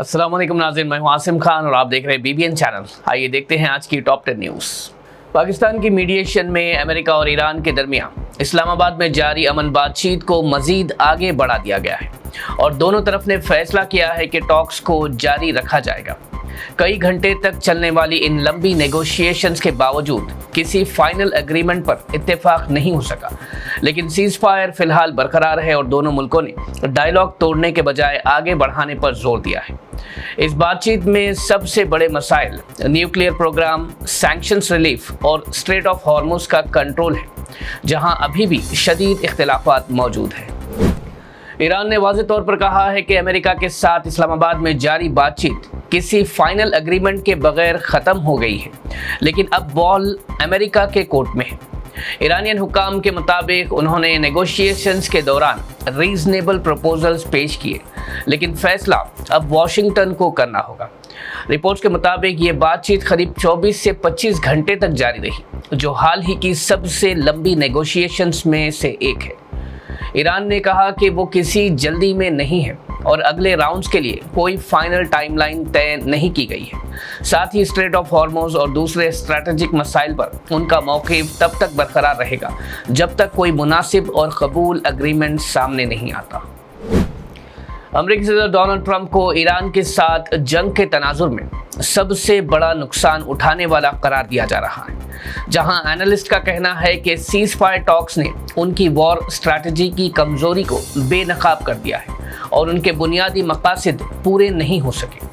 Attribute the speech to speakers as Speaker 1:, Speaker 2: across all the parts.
Speaker 1: अस्सलाम वालेकुम नाज़रीन, मैं हूं आसिम खान और आप देख रहे हैं BBN चैनल। आइए देखते हैं आज की टॉप 10 न्यूज़। पाकिस्तान की मीडिएशन में अमेरिका और ईरान के दरमियान इस्लामाबाद में जारी अमन बातचीत को मजीद आगे बढ़ा दिया गया है और दोनों तरफ ने फैसला किया है कि टॉक्स को जारी रखा जाएगा। कई घंटे तक चलने वाली इन लंबी नेगोशिएशंस के बावजूद किसी फाइनल एग्रीमेंट पर इत्तेफाक नहीं हो सका, लेकिन सीज फायर फिलहाल बरकरार है और दोनों मुल्कों ने डायलॉग तोड़ने के बजाय आगे बढ़ाने पर जोर दिया है। इस बातचीत में सबसे बड़े मसाइल न्यूक्लियर प्रोग्राम, सैंक्शंस रिलीफ और स्ट्रेट ऑफ हॉर्मुज का कंट्रोल है, जहां अभी भी शदीद इख्तिलाफात मौजूद हैं। ईरान ने वाज़ेह तौर पर कहा है कि अमेरिका के साथ इस्लामाबाद में जारी बातचीत किसी फाइनल एग्रीमेंट के बगैर ख़त्म हो गई है, लेकिन अब बॉल अमेरिका के कोर्ट में है। ईरानियन हुक्काम के मुताबिक उन्होंने नेगोशिएशंस के दौरान रीजनेबल प्रपोजल्स पेश किए, लेकिन फैसला अब वॉशिंगटन को करना होगा। रिपोर्ट्स के मुताबिक ये बातचीत करीब 24 से 25 घंटे तक जारी रही, जो हाल ही की सबसे लंबी नेगोशिएशंस में से एक है। ईरान ने कहा कि वो किसी जल्दी में नहीं है और अगले राउंड्स के लिए कोई फाइनल टाइमलाइन तय नहीं की गई है। साथ ही स्ट्रेट ऑफ हॉर्मुज और दूसरे स्ट्रैटेजिक मसाइल पर उनका मौक़िफ़ तब तक बरकरार रहेगा जब तक कोई मुनासिब और कबूल एग्रीमेंट सामने नहीं आता। अमेरिकी सदर डोनाल्ड ट्रंप को ईरान के साथ जंग के तनाजुर में सबसे बड़ा नुकसान उठाने वाला करार दिया जा रहा है, जहां एनालिस्ट का कहना है कि सीज फायर टॉक्स ने उनकी वॉर स्ट्रैटेजी की कमजोरी को बेनकाब कर दिया है और उनके बुनियादी मकासद पूरे नहीं हो सके।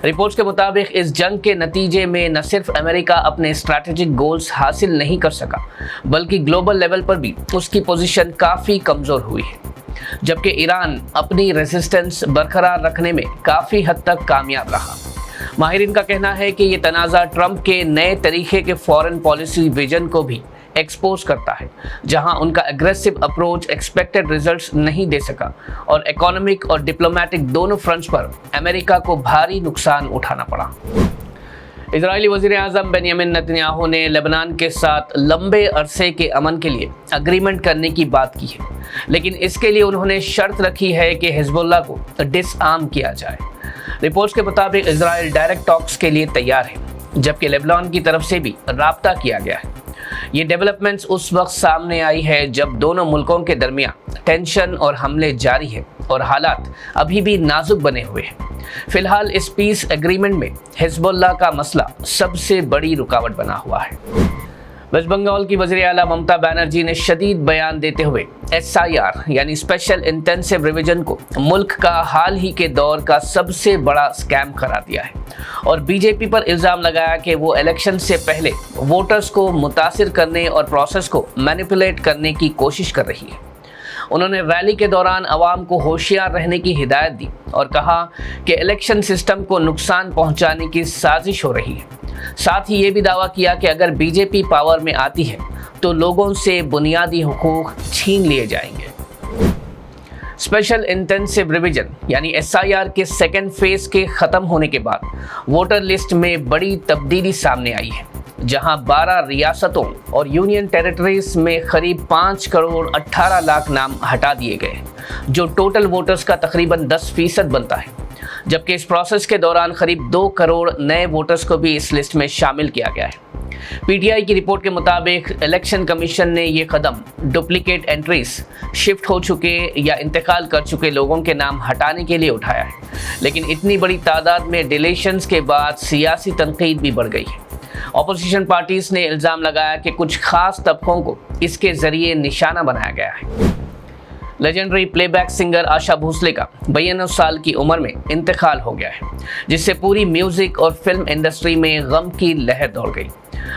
Speaker 1: रिपोर्ट्स के मुताबिक इस जंग के नतीजे में न सिर्फ अमेरिका अपने स्ट्रैटेजिक गोल्स हासिल नहीं कर सका, बल्कि ग्लोबल लेवल पर भी उसकी पोजीशन काफ़ी कमज़ोर हुई है, जबकि ईरान अपनी रेजिस्टेंस बरकरार रखने में काफ़ी हद तक कामयाब रहा। माहिरीन का कहना है कि ये तनाज़ा ट्रंप के नए तरीके के फॉरेन पॉलिसी विजन को भी एक्सपोज करता है, जहां उनका एग्रेसिव अप्रोच एक्सपेक्टेड रिजल्ट्स नहीं दे सका और इकोनॉमिक और डिप्लोमेटिक दोनों फ्रंट्स पर अमेरिका को भारी नुकसान उठाना पड़ा। इजरायली वज़ीर आज़म बेंयामिन नेतन्याहू ने लेबनान के साथ लंबे अरसे के अमन के लिए अग्रीमेंट करने की बात की है, लेकिन इसके लिए उन्होंने शर्त रखी है कि हिजबुल्लाह को डिसआर्म किया जाए। रिपोर्ट्स के मुताबिक इजराइल डायरेक्ट टॉक्स के लिए तैयार है, जबकि लेबनान की तरफ से भी राब्ता किया गया है। ये डेवलपमेंट्स उस वक्त सामने आई है जब दोनों मुल्कों के दरमियान टेंशन और हमले जारी है और हालात अभी भी नाजुक बने हुए हैं। फिलहाल इस पीस एग्रीमेंट में हिजबुल्लाह का मसला सबसे बड़ी रुकावट बना हुआ है। वेस्ट बंगाल की वज़ीर आला ममता बनर्जी ने शदीद बयान देते हुए SIR यानी स्पेशल इंटेंसिव रिवीजन को मुल्क का हाल ही के दौर का सबसे बड़ा स्कैम करार दिया है और बीजेपी पर इल्ज़ाम लगाया कि वो इलेक्शन से पहले वोटर्स को मुतासिर करने और प्रोसेस को मैनिपुलेट करने की कोशिश कर रही है। उन्होंने रैली के दौरान अवाम को होशियार रहने की हिदायत दी और कहा कि इलेक्शन सिस्टम को नुकसान पहुंचाने की साजिश हो रही है। साथ ही ये भी दावा किया कि अगर बीजेपी पावर में आती है तो लोगों से बुनियादी हुकूक छीन लिए जाएंगे। स्पेशल इंटेंसिव रिवीजन यानी SIR के सेकेंड फेज के ख़त्म होने के बाद वोटर लिस्ट में बड़ी तब्दीली सामने आई है, जहां 12 रियासतों और यूनियन टेरिटरीज में करीब 5 करोड़ 18 लाख नाम हटा दिए गए, जो टोटल वोटर्स का तकरीबन 10% बनता है। जबकि इस प्रोसेस के दौरान करीब 2 करोड़ नए वोटर्स को भी इस लिस्ट में शामिल किया गया है। PTI की रिपोर्ट के मुताबिक इलेक्शन कमीशन ने ये कदम डुप्लीकेट एंट्रीज, शिफ्ट हो चुके या इंतकाल कर चुके लोगों के नाम हटाने के लिए उठाया है, लेकिन इतनी बड़ी तादाद में डिलीशंस के बाद सियासी तनकीद भी बढ़ गई है। अपोजिशन पार्टीज ने इल्ज़ाम लगाया कि कुछ खास तबकों को इसके ज़रिए निशाना बनाया गया है। Legendary playback singer Asha Bhosle का 92 साल की उम्र में इंतकाल हो गया है, जिससे पूरी म्यूज़िक और फिल्म इंडस्ट्री में गम की लहर दौड़ गई।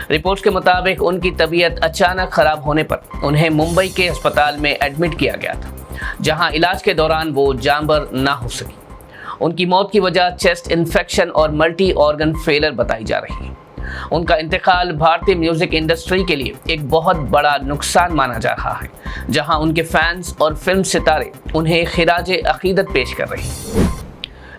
Speaker 1: रिपोर्ट्स के मुताबिक उनकी तबीयत अचानक ख़राब होने पर उन्हें मुंबई के अस्पताल में एडमिट किया गया था, जहां इलाज के दौरान वो जानबर ना हो सकी। उनकी मौत की वजह चेस्ट इन्फेक्शन और मल्टी ऑर्गन फेलर बताई जा रही है। उनका इंतकाल भारतीय म्यूजिक इंडस्ट्री के लिए एक बहुत बड़ा नुकसान माना जा रहा है, जहां उनके फैंस और फिल्म सितारे उन्हें खिराज अकीदत पेश कर रहे हैं।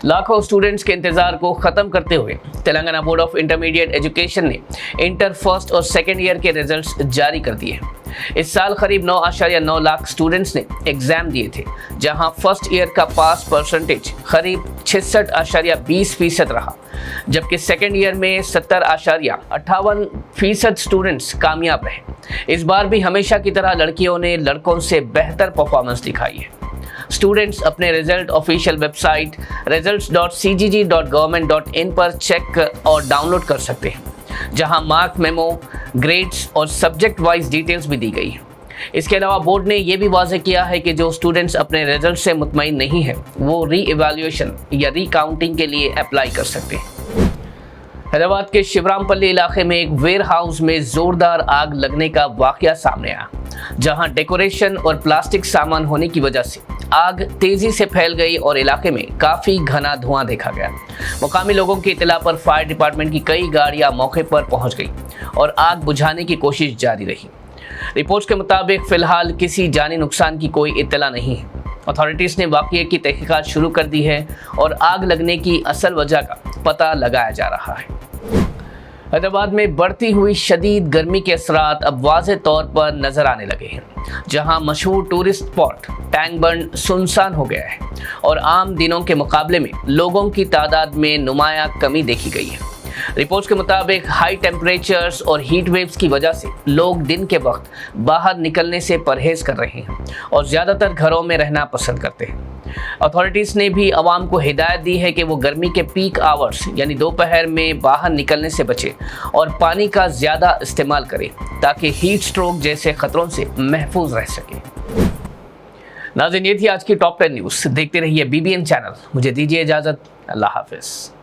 Speaker 1: लाखों स्टूडेंट्स के इंतजार को ख़त्म करते हुए Telangana board of intermediate education ने इंटर फर्स्ट और सेकेंड ईयर के रिजल्ट्स जारी कर दिए हैं। इस साल करीब 9.9 लाख स्टूडेंट्स ने एग्जाम दिए थे, जहां फर्स्ट ईयर का पास परसेंटेज करीब 66.20% रहा, जबकि सेकेंड ईयर में 70.58% स्टूडेंट्स कामयाब रहे। इस बार भी हमेशा की तरह लड़कियों ने लड़कों से बेहतर परफॉर्मेंस दिखाई है। स्टूडेंट्स अपने रिजल्ट ऑफिशियल वेबसाइट results.cgg.government.in पर चेक और डाउनलोड कर सकते हैं, जहां मार्क मेमो, ग्रेड्स और सब्जेक्ट वाइज डिटेल्स भी दी गई है। इसके अलावा बोर्ड ने यह भी वाज़ेह किया है कि जो स्टूडेंट्स अपने रिजल्ट से मुतमईन नहीं है वो री इवैल्यूएशन या रीकाउंटिंग के लिए अप्लाई कर सकते हैं। हैदराबाद के शिवरामपल्ली इलाके में एक वेयर हाउस में जोरदार आग लगने का वाकया सामने आया, जहां डेकोरेशन और प्लास्टिक सामान होने की वजह से आग तेजी से फैल गई और इलाके में काफी घना धुआं देखा गया। मुकामी लोगों की इत्तला पर फायर डिपार्टमेंट की कई गाड़ियां मौके पर पहुंच गई और आग बुझाने की कोशिश जारी रही। रिपोर्ट्स के मुताबिक फिलहाल किसी जानी नुकसान की कोई इत्तला नहीं है। अथॉरिटीज ने वाकये की तहकीकात शुरू कर दी है और आग लगने की असल वजह का पता लगाया जा रहा है। हैदराबाद में बढ़ती हुई शदीद गर्मी के असरात अब वाज़ेह तौर पर नजर आने लगे हैं, जहां मशहूर टूरिस्ट स्पॉट टैंक बंड सुनसान हो गया है और आम दिनों के मुकाबले में लोगों की तादाद में नुमायां कमी देखी गई है। रिपोर्ट्स के मुताबिक हाई टेम्परेचर्स और हीट वेव्स की वजह से लोग दिन के वक्त बाहर निकलने से परहेज कर रहे हैं और ज़्यादातर घरों में रहना पसंद करते हैं। अथॉरिटीज़ ने भी आवाम को हिदायत दी है कि वो गर्मी के पीक आवर्स यानी दोपहर में बाहर निकलने से बचे और पानी का ज़्यादा इस्तेमाल करें ताकि हीट स्ट्रोक जैसे खतरों से महफूज रह सके। नाज़रीन, ये थी आज की टॉप 10 न्यूज़। देखते रहिए BBN चैनल। मुझे दीजिए इजाज़त। अल्लाह हाफिज़।